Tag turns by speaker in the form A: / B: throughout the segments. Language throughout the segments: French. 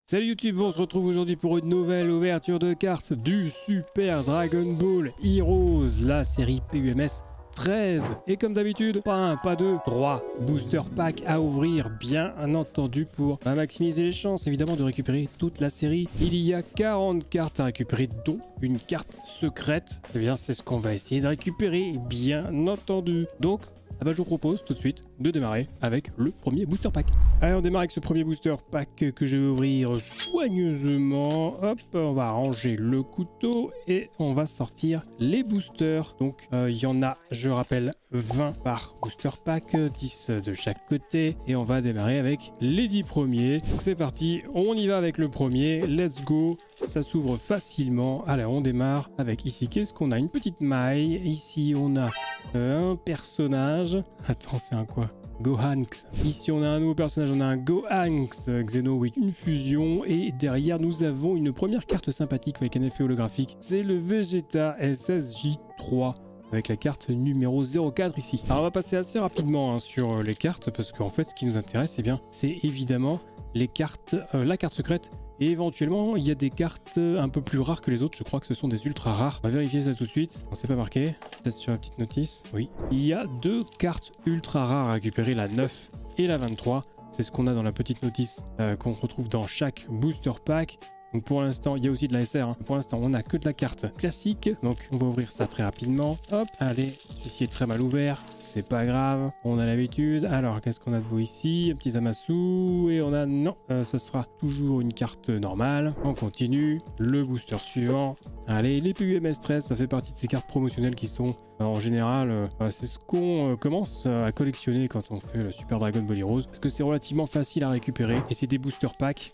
A: Salut YouTube, on se retrouve aujourd'hui pour une nouvelle ouverture de cartes du Super Dragon Ball Heroes, la série PUMS 13. Et comme d'habitude, pas un, pas deux, 3 booster packs à ouvrir, bien entendu, pour maximiser les chances évidemment de récupérer toute la série. Il y a 40 cartes à récupérer, dont une carte secrète. Eh bien, c'est ce qu'on va essayer de récupérer, bien entendu. Donc, je vous propose tout de suite de démarrer avec le premier booster pack. Allez, on démarre avec ce premier booster pack que je vais ouvrir soigneusement. Hop, on va ranger le couteau et on va sortir les boosters. Donc, il y en a, je rappelle, 20 par booster pack, 10 de chaque côté. Et on va démarrer avec les 10 premiers. Donc, c'est parti, on y va avec le premier. Let's go, ça s'ouvre facilement. Allez, on démarre avec ici, qu'est-ce qu'on a? Une petite maille. Ici, on a un personnage. Attends, c'est un quoi? Gohanks. Ici, on a un nouveau personnage, on a un Gohanks Xeno with une fusion. Et derrière, nous avons une première carte sympathique avec un effet holographique. C'est le Vegeta SSJ3 avec la carte numéro 04 ici. Alors, on va passer assez rapidement sur les cartes parce qu'en fait, ce qui nous intéresse, eh bien, c'est évidemment les cartes, la carte secrète. Et éventuellement, il y a des cartes un peu plus rares que les autres. Je crois que ce sont des ultra rares. On va vérifier ça tout de suite. On ne s'est pas marqué. Peut-être sur la petite notice. Oui. Il y a deux cartes ultra rares à récupérer, la 9 et la 23. C'est ce qu'on a dans la petite notice qu'on retrouve dans chaque booster pack. Donc pour l'instant, il y a aussi de la SR. Pour l'instant, on n'a que de la carte classique. Donc on va ouvrir ça très rapidement. Hop, allez, celui-ci est très mal ouvert. C'est pas grave, on a l'habitude. Alors, qu'est-ce qu'on a de beau ici? Un petit Zamasu. Et on a... Non, ce sera toujours une carte normale. On continue. Le booster suivant. Allez, les PUMS 13, ça fait partie de ces cartes promotionnelles qui sont... en général, c'est ce qu'on commence à collectionner quand on fait le Super Dragon Ball Heroes. Parce que c'est relativement facile à récupérer. Et c'est des booster packs.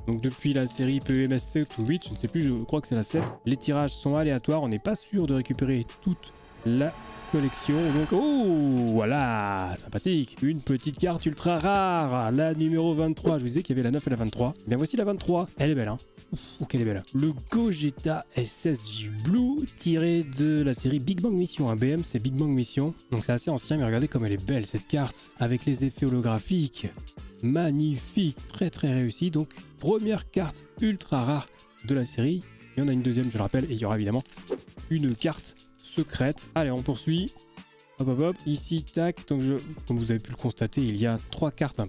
A: Donc depuis la série PEMS 7 ou 8, je ne sais plus, je crois que c'est la 7, les tirages sont aléatoires, on n'est pas sûr de récupérer toute la collection. Donc, oh, voilà, sympathique. Une petite carte ultra rare, la numéro 23. Je vous disais qu'il y avait la 9 et la 23. Bien, voici la 23. Elle est belle, hein. Ouf, qu'elle est belle. Le Gogeta SSJ Blue tiré de la série Big Bang Mission. Un BM, c'est Big Bang Mission. Donc c'est assez ancien, mais regardez comme elle est belle, cette carte, avec les effets holographiques. Magnifique, très très réussi. Donc première carte ultra rare de la série. Il y en a une deuxième, je le rappelle, et il y aura évidemment une carte secrète. Allez, on poursuit. Hop hop hop. Ici, tac. Donc comme vous avez pu le constater, il y a 3 cartes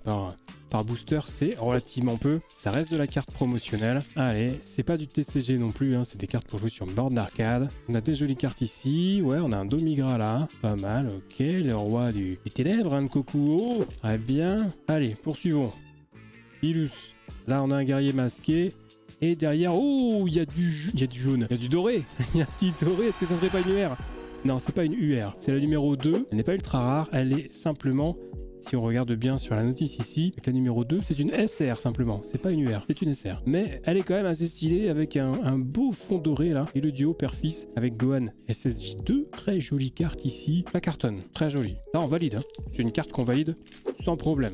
A: par booster. C'est relativement peu. Ça reste de la carte promotionnelle. Allez, c'est pas du TCG non plus, hein. C'est des cartes pour jouer sur borne d'arcade. On a des jolies cartes ici. Ouais, on a un Domigra là. Pas mal, ok. Le roi du ténèbre, hein, de Kokuo. Très bien. Allez, poursuivons. Ilus. Là, on a un guerrier masqué. Et derrière, oh, il y a du jaune. Il y a du doré. Il y a du doré. Est-ce que ça serait pas une UR? Non, c'est pas une UR. C'est la numéro 2. Elle n'est pas ultra rare. Elle est simplement... Si on regarde bien sur la notice ici, avec la numéro 2, c'est une SR simplement. C'est pas une UR, c'est une SR. Mais elle est quand même assez stylée avec un beau fond doré là. Et le duo père-fils avec Gohan SSJ2. Très jolie carte ici. La cartonne, très jolie. Là, on valide. Hein. C'est une carte qu'on valide sans problème.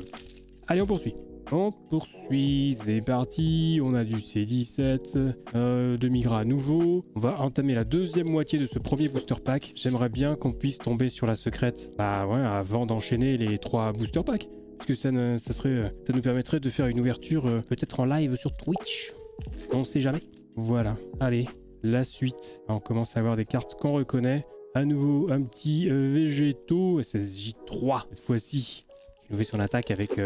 A: Allez, on poursuit. On poursuit, c'est parti, on a du C17, Demigra à nouveau. On va entamer la deuxième moitié de ce premier booster pack. J'aimerais bien qu'on puisse tomber sur la secrète, bah ouais, avant d'enchaîner les 3 booster packs. Parce que ça nous permettrait de faire une ouverture peut-être en live sur Twitch. On sait jamais. Voilà, allez, la suite. On commence à avoir des cartes qu'on reconnaît. À nouveau, un petit Végéto SSJ3 cette fois-ci. Il fait son attaque avec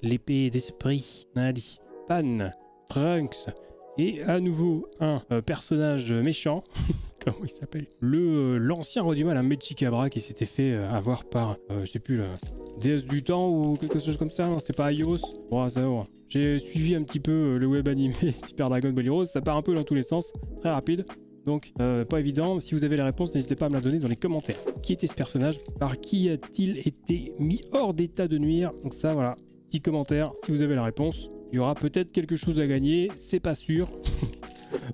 A: l'épée d'esprit. Allez, Pan, Trunks et à nouveau un personnage méchant. Comment il s'appelle? L'ancien roi du mal, un Mechikabra qui s'était fait avoir par, je sais plus, la déesse du temps ou quelque chose comme ça. Non, c'était pas Aios. Bon, ça va. J'ai suivi un petit peu le web animé Super Dragon Ball Heroes. Ça part un peu dans tous les sens, très rapide. Donc, pas évident. Si vous avez la réponse, n'hésitez pas à me la donner dans les commentaires. Qui était ce personnage? Par qui a-t-il été mis hors d'état de nuire? Donc ça, voilà. Petit commentaire. Si vous avez la réponse, il y aura peut-être quelque chose à gagner. C'est pas sûr.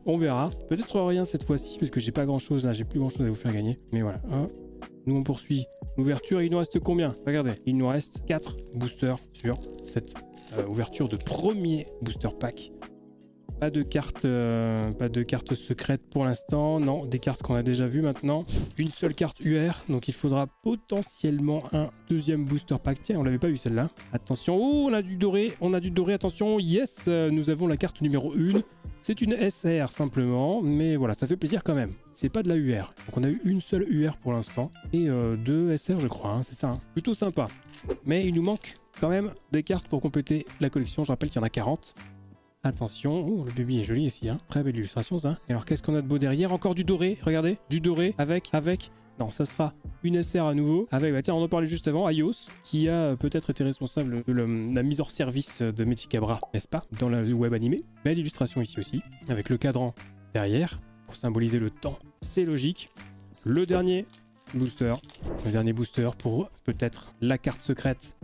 A: On verra. Peut-être rien cette fois-ci, parce que j'ai pas grand-chose là. J'ai plus grand-chose à vous faire gagner. Mais voilà. Hop. Nous, on poursuit l'ouverture. Il nous reste combien? Regardez. Il nous reste 4 boosters sur cette ouverture de premier booster pack. Pas de carte secrète pour l'instant. Non, des cartes qu'on a déjà vues maintenant. Une seule carte UR, donc il faudra potentiellement un deuxième booster pack. Tiens, on l'avait pas vu celle-là. Attention, oh, on a du doré, attention, yes, nous avons la carte numéro 1. C'est une SR simplement, mais voilà, ça fait plaisir quand même. C'est pas de la UR. Donc on a eu une seule UR pour l'instant et 2 SR je crois, hein, c'est ça. Hein. Plutôt sympa. Mais il nous manque quand même des cartes pour compléter la collection. Je rappelle qu'il y en a 40. Attention, oh, le baby est joli ici, hein. Très belle illustration ça. Et alors qu'est-ce qu'on a de beau derrière? Encore du doré, regardez, du doré avec... Non, ça sera une SR à nouveau. Avec, bah, tiens, on en parlait juste avant, Aios, qui a peut-être été responsable de la mise hors service de Mechikabra, n'est-ce pas? Dans le web animé. Belle illustration ici aussi, avec le cadran derrière, pour symboliser le temps. C'est logique. Le dernier booster pour peut-être la carte secrète.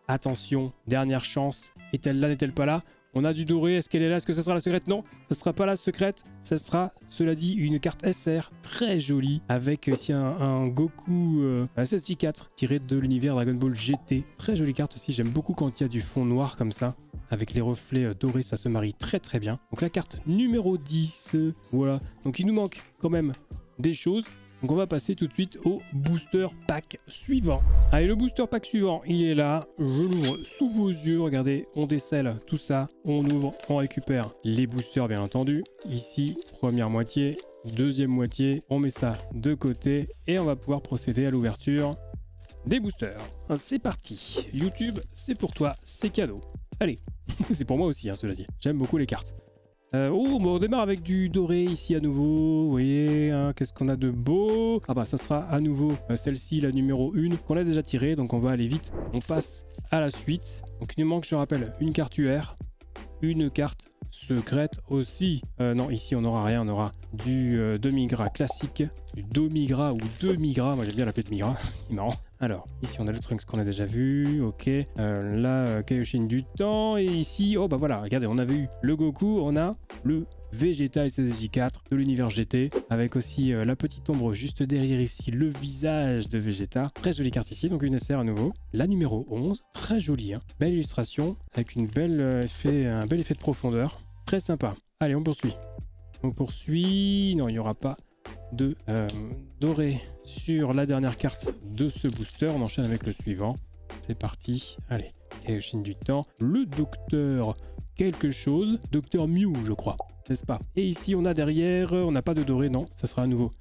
A: Attention, dernière chance. Est-elle là, n'est-elle pas là? On a du doré, est-ce qu'elle est là? Est-ce que ce sera la secrète? Non, ce sera pas la secrète, ce sera, cela dit, une carte SR très jolie avec ici un Goku SSJ4 tiré de l'univers Dragon Ball GT. Très jolie carte aussi, j'aime beaucoup quand il y a du fond noir comme ça. Avec les reflets dorés, ça se marie très très bien. Donc la carte numéro 10, voilà. Donc il nous manque quand même des choses. Donc on va passer tout de suite au booster pack suivant. Allez, le booster pack suivant, il est là. Je l'ouvre sous vos yeux. Regardez, on décèle tout ça. On ouvre, on récupère les boosters bien entendu. Ici, première moitié, deuxième moitié. On met ça de côté et on va pouvoir procéder à l'ouverture des boosters. C'est parti. YouTube, c'est pour toi, c'est cadeau. Allez, c'est pour moi aussi, hein, cela dit. J'aime beaucoup les cartes. On démarre avec du doré ici à nouveau. Vous voyez, hein, qu'est-ce qu'on a de beau? Ah bah ça sera à nouveau celle-ci, la numéro 1, qu'on a déjà tirée. Donc on va aller vite. On passe à la suite. Donc il nous manque, je rappelle, une carte UR, une carte secrète aussi. Non, ici on n'aura rien. On aura du demi-gras classique, du demi-gras ou demi-gras. Moi j'aime bien l'appeler demi-gras. C'est marrant. Alors, ici on a le Trunks qu'on a déjà vu, ok. Là, Kaioshin du temps, et ici, oh bah voilà, regardez, on avait eu le Goku, on a le Vegeta SSJ4 de l'univers GT, avec aussi la petite ombre juste derrière ici, le visage de Vegeta. Très jolie carte ici, donc une SR à nouveau. La numéro 11, très jolie, hein. Belle illustration, avec un bel effet de profondeur. Très sympa. Allez, on poursuit. On poursuit, non, il n'y aura pas de doré sur la dernière carte de ce booster. On enchaîne avec le suivant. C'est parti. Allez, Kaioshin du temps. Le docteur quelque chose. Docteur Mew, je crois. N'est-ce pas? Et ici, on a derrière... On n'a pas de doré, non. Ça sera à nouveau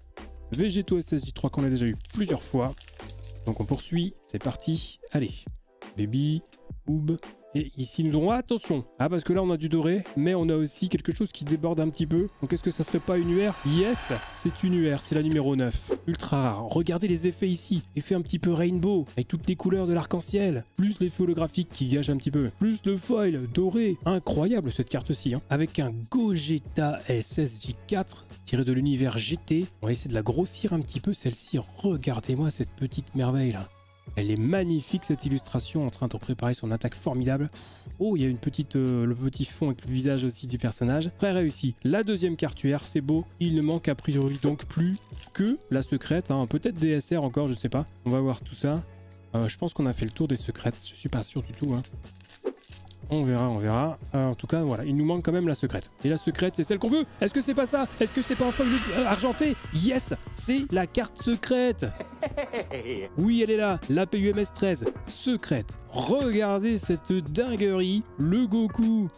A: Végéto SSJ3 qu'on a déjà eu plusieurs fois. Donc on poursuit. C'est parti. Allez. Baby. Oob. Et ici nous aurons attention, parce que là on a du doré, mais on a aussi quelque chose qui déborde un petit peu. Donc est-ce que ça serait pas une UR? Yes, c'est une UR, c'est la numéro 9. Ultra rare. Regardez les effets ici. Effet un petit peu rainbow, avec toutes les couleurs de l'arc-en-ciel. Plus l'effet holographique qui gâche un petit peu. Plus le foil doré. Incroyable cette carte-ci. Avec un Gogeta SSJ4 tiré de l'univers GT. On va essayer de la grossir un petit peu celle-ci. Regardez-moi cette petite merveille là. Elle est magnifique cette illustration en train de préparer son attaque formidable. Oh, il y a une petite, le petit fond avec le visage aussi du personnage. Très réussi. La deuxième carte UR, c'est beau. Il ne manque a priori donc plus que la secrète. Hein. Peut-être des SR encore, je ne sais pas. On va voir tout ça. Je pense qu'on a fait le tour des secrètes. Je suis pas sûr du tout. Hein. On verra, on verra. En tout cas, voilà, il nous manque quand même la secrète. Et la secrète, c'est celle qu'on veut. Est-ce que c'est pas ça? Est-ce que c'est pas enfin argenté? Yes, c'est la carte secrète. Oui, elle est là. La PUMS 13, secrète. Regardez cette dinguerie. Le Goku.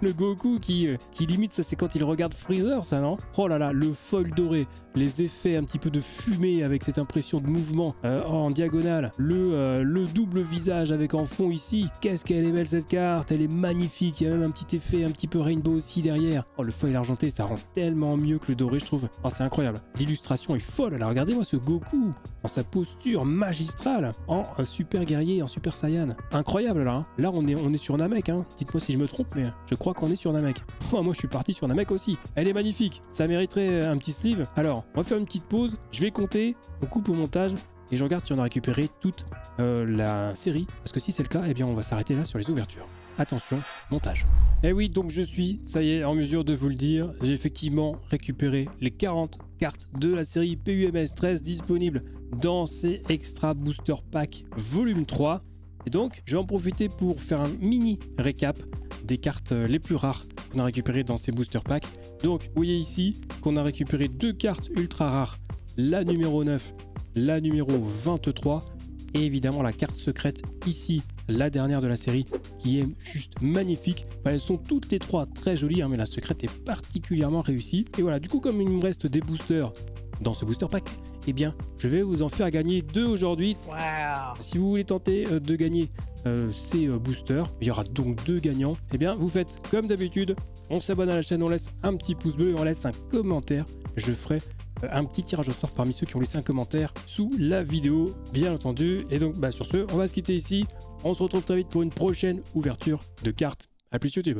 A: Le Goku qui limite, ça c'est quand il regarde Freezer, ça, non? Oh là là, le foil doré. Les effets un petit peu de fumée avec cette impression de mouvement en diagonale. Le double visage avec en fond ici. Qu'est-ce qu'elle est belle cette carte. Elle est magnifique. Il y a même un petit effet un petit peu rainbow aussi derrière. Oh, le foil argenté, ça rend tellement mieux que le doré, je trouve. Oh, c'est incroyable. L'illustration est folle. Alors regardez-moi ce Goku dans sa posture magistrale en super guerrier, en super Saiyan. Incroyable là. Hein. Là, on est sur Namek. Hein. Dites-moi si je me trompe, mais je crois qu'on est sur Namek. Oh, moi, je suis parti sur Namek aussi. Elle est magnifique. Ça mériterait un petit sleeve. Alors, on va faire une petite pause. Je vais compter. On coupe au montage. Et je regarde si on a récupéré toute la série. Parce que si c'est le cas, eh bien on va s'arrêter là sur les ouvertures. Attention, montage. Et oui, donc je suis, ça y est, en mesure de vous le dire. J'ai effectivement récupéré les 40 cartes de la série PUMS 13 disponibles dans ces Extra Booster Pack volume 3. Et donc, je vais en profiter pour faire un mini récap des cartes les plus rares qu'on a récupérées dans ces booster packs. Donc vous voyez ici qu'on a récupéré 2 cartes ultra rares, la numéro 9, la numéro 23 et évidemment la carte secrète ici, la dernière de la série qui est juste magnifique. Enfin, elles sont toutes les 3 très jolies, mais la secrète est particulièrement réussie. Et voilà, du coup comme il me reste des boosters dans ce booster pack, eh bien je vais vous en faire gagner 2 aujourd'hui.
B: Wow.
A: Si vous voulez tenter de gagner ces boosters, il y aura donc 2 gagnants. Eh bien vous faites comme d'habitude, on s'abonne à la chaîne, on laisse un petit pouce bleu et on laisse un commentaire. Je ferai un petit tirage au sort parmi ceux qui ont laissé un commentaire sous la vidéo, bien entendu. Et donc sur ce, on va se quitter ici. On se retrouve très vite pour une prochaine ouverture de cartes. A plus YouTube.